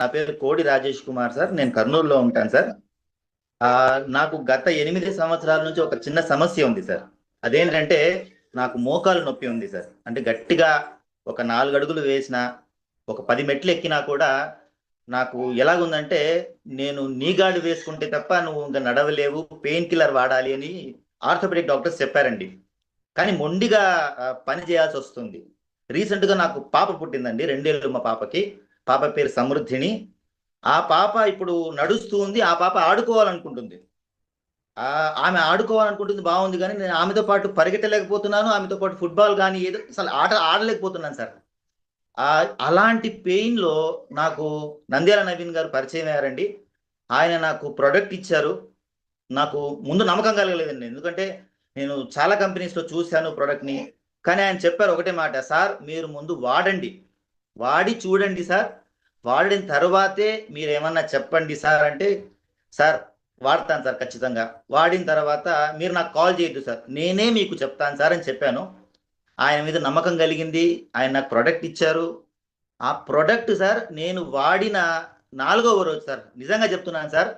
నా పేరు కోడి రాజేష్ కుమార్ సార్. నేను కర్నూలులో ఉంటాను సార్. నాకు గత 8 సంవత్సరాల నుంచి ఒక చిన్న సమస్య ఉంది సార్. అదేంటంటే నాకు మోకాలు నొప్పి ఉంది సార్. అంటే గట్టిగా ఒక 4 అడుగులు వేసినా, ఒక 10 మెట్లు ఎక్కినా కూడా నాకు ఎలాగుందంటే, నేను నీ గార్డ్ వేసుకుంటే తప్ప నువ్వు ఇంకా నడవలేవు, పెయిన్ కిల్లర్ వాడాలి అని ఆర్థోపెడిక్ డాక్టర్స్ చెప్పారండి. కానీ మొండిగా పని చేయాల్సి వస్తుంది. రీసెంట్గా నాకు పాప పుట్టిందండి, 2 ఏళ్ళు మా పాపకి. పాప పేరు సమృద్ధిని. ఆ పాప ఇప్పుడు నడుస్తూ ఉంది. ఆ పాప ఆడుకోవాలనుకుంటుంది. ఆమె ఆడుకోవాలనుకుంటుంది, బాగుంది. కానీ నేను ఆమెతో పాటు పరిగెట్టలేకపోతున్నాను, ఆమెతో పాటు ఫుట్బాల్ కానీ ఏదో అసలు ఆట ఆడలేకపోతున్నాను సార్. అలాంటి పెయిన్లో నాకు నంద్యాల నవీన్ గారు పరిచయం అయ్యారండి. ఆయన నాకు ప్రొడక్ట్ ఇచ్చారు. నాకు ముందు నమ్మకం కలగలేదండి, ఎందుకంటే నేను చాలా కంపెనీస్లో చూశాను ప్రోడక్ట్ని. కానీ ఆయన చెప్పారు ఒకటే మాట, సార్ మీరు ముందు వాడండి, వాడి చూడండి సార్, వాడిన తర్వాతే మీరు ఏమన్నా చెప్పండి సార్ అంటే, సార్ వాడతాను సార్ ఖచ్చితంగా, వాడిన తర్వాత మీరు నాకు కాల్ చేయొద్దు సార్, నేనే మీకు చెప్తాను సార్ అని చెప్పాను. ఆయన మీద నమ్మకం కలిగింది, ఆయన నాకు ప్రోడక్ట్ ఇచ్చారు. ఆ ప్రోడక్ట్ సార్ నేను వాడిన 4వ రోజు సార్, నిజంగా చెప్తున్నాను సార్,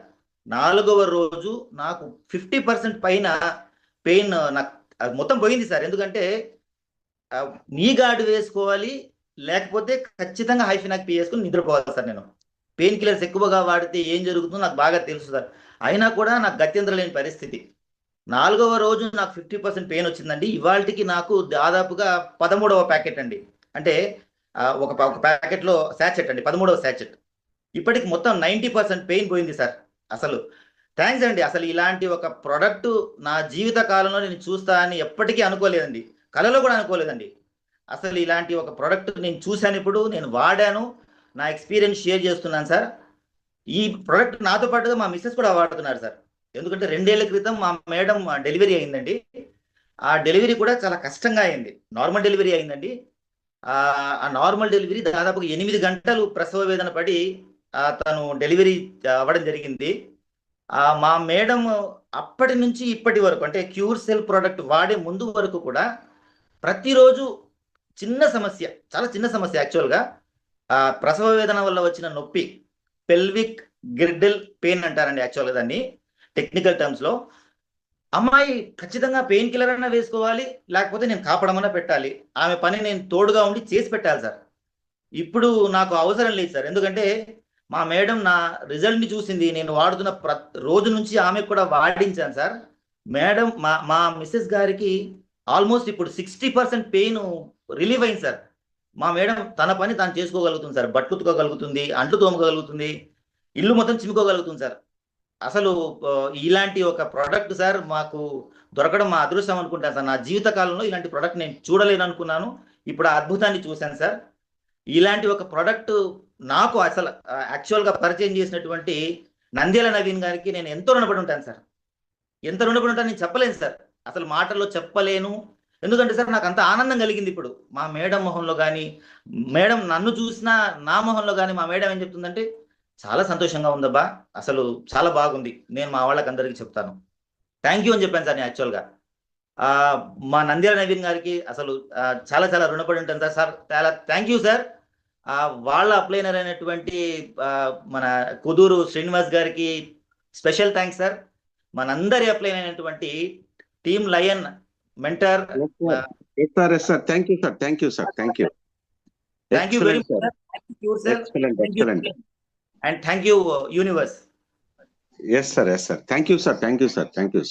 4వ రోజు నాకు 50% పైన పెయిన్ నాకు మొత్తం పోయింది సార్. ఎందుకంటే నీ గార్డు వేసుకోవాలి, లేకపోతే ఖచ్చితంగా హైఫినాక్ పీ వేసుకుని నిద్రపోవాలి సార్. నేను పెయిన్ కిల్లర్స్ ఎక్కువగా వాడితే ఏం జరుగుతుందో నాకు బాగా తెలుసు సార్. అయినా కూడా నాకు గత్యంతరం లేని పరిస్థితి. 4వ రోజు నాకు 50% పెయిన్ వచ్చిందండి. ఇవాళకి నాకు దాదాపుగా 13వ ప్యాకెట్ అండి. అంటే ఒక ప్యాకెట్లో శాచెట్ అండి, 13వ శాచెట్. ఇప్పటికి మొత్తం 90% పెయిన్ పోయింది సార్. అసలు థ్యాంక్స్ అండి. అసలు ఇలాంటి ఒక ప్రోడక్ట్ నా జీవిత కాలంలో నేను చూస్తా అని ఎప్పటికీ అనుకోలేదండి, కలలో కూడా అనుకోలేదండి. అసలు ఇలాంటి ఒక ప్రోడక్ట్ నేను చూశాను, ఇప్పుడు నేను వాడాను, నా ఎక్స్పీరియన్స్ షేర్ చేస్తున్నాను సార్. ఈ ప్రోడక్ట్ నాతో పాటుగా మా మిస్సెస్ కూడా వాడుతున్నారు సార్. ఎందుకంటే 2 ఏళ్ల క్రితం మా మేడం డెలివరీ అయిందండి. ఆ డెలివరీ కూడా చాలా కష్టంగా అయింది. నార్మల్ డెలివరీ అయిందండి. ఆ నార్మల్ డెలివరీ దాదాపుగా 8 గంటలు ప్రసవ వేదన పడి తను డెలివరీ అవ్వడం జరిగింది. మా మేడం అప్పటి నుంచి ఇప్పటి వరకు, అంటే క్యూర్ సెల్ ప్రోడక్ట్ వాడే ముందు వరకు కూడా ప్రతిరోజు చిన్న సమస్య, చాలా చిన్న సమస్య యాక్చువల్గా, ప్రసవ వేదన వల్ల వచ్చిన నొప్పి, పెల్విక్ గిర్డిల్ పెయిన్ అంటారండి యాక్చువల్గా దాన్ని టెక్నికల్ టర్మ్స్లో. అమ్మాయి ఖచ్చితంగా పెయిన్ కిల్లర్ అయినా వేసుకోవాలి, లేకపోతే నేను కాపడమన్నా పెట్టాలి, ఆమె పని నేను తోడుగా ఉండి చేసి పెట్టాలి సార్. ఇప్పుడు నాకు అవసరం లేదు సార్, ఎందుకంటే మా మేడం నా రిజల్ట్ని చూసింది. నేను వాడుతున్న రోజు నుంచి ఆమె కూడా వాడించాను సార్. మేడం మా మిస్సెస్ గారికి ఆల్మోస్ట్ ఇప్పుడు 60% పెయిన్ రిలీవ్ అయింది సార్. మా మేడం తన పని తాను చేసుకోగలుగుతుంది సార్. బట్టలు ఉతుకోగలుగుతుంది, అంట్లు తోమగలుగుతుంది, ఇల్లు మొత్తం చిమ్ముకోగలుగుతుంది సార్. అసలు ఇలాంటి ఒక ప్రోడక్ట్ సార్ మాకు దొరకడం మా అదృష్టం అనుకుంటాను సార్. నా జీవిత కాలంలో ఇలాంటి ప్రోడక్ట్ నేను చూడలేను అనుకున్నాను, ఇప్పుడు ఆ అద్భుతాన్ని చూశాను సార్. ఇలాంటి ఒక ప్రోడక్ట్ నాకు అసలు యాక్చువల్గా పరిచయం చేసినటువంటి నంద్యాల నవీన్ గారికి నేను ఎంతో రుణపడి ఉంటాను సార్. ఎంత రుణపడి ఉంటాను నేను చెప్పలేను సార్, అసలు మాటల్లో చెప్పలేను. ఎందుకంటే సార్ నాకు అంత ఆనందం కలిగింది ఇప్పుడు మా మేడం మొహంలో కానీ, మేడం నన్ను చూసినా నా మొహంలో కానీ మా మేడం ఏం చెప్తుందంటే, చాలా సంతోషంగా ఉందబ్బా, అసలు చాలా బాగుంది, నేను మా వాళ్ళకి అందరికీ చెప్తాను, థ్యాంక్ యూ అని చెప్పాను సార్ నేను యాక్చువల్గా. మా నంద్యాల నవీన్ గారికి అసలు చాలా చాలా రుణపడి ఉంటాను సార్. సార్ చాలా థ్యాంక్ యూ సార్. వాళ్ళ అప్లైనర్ అయినటువంటి మన కుదూరు శ్రీనివాస్ గారికి స్పెషల్ థ్యాంక్స్ సార్. మనందరి అప్లైన్ అయినటువంటి team lion mentor. Thank you sir, thank you sir, thank you, thank you very much sir. Excellent. And thank you universe. Yes sir, thank you sir, thank you sir, thank you.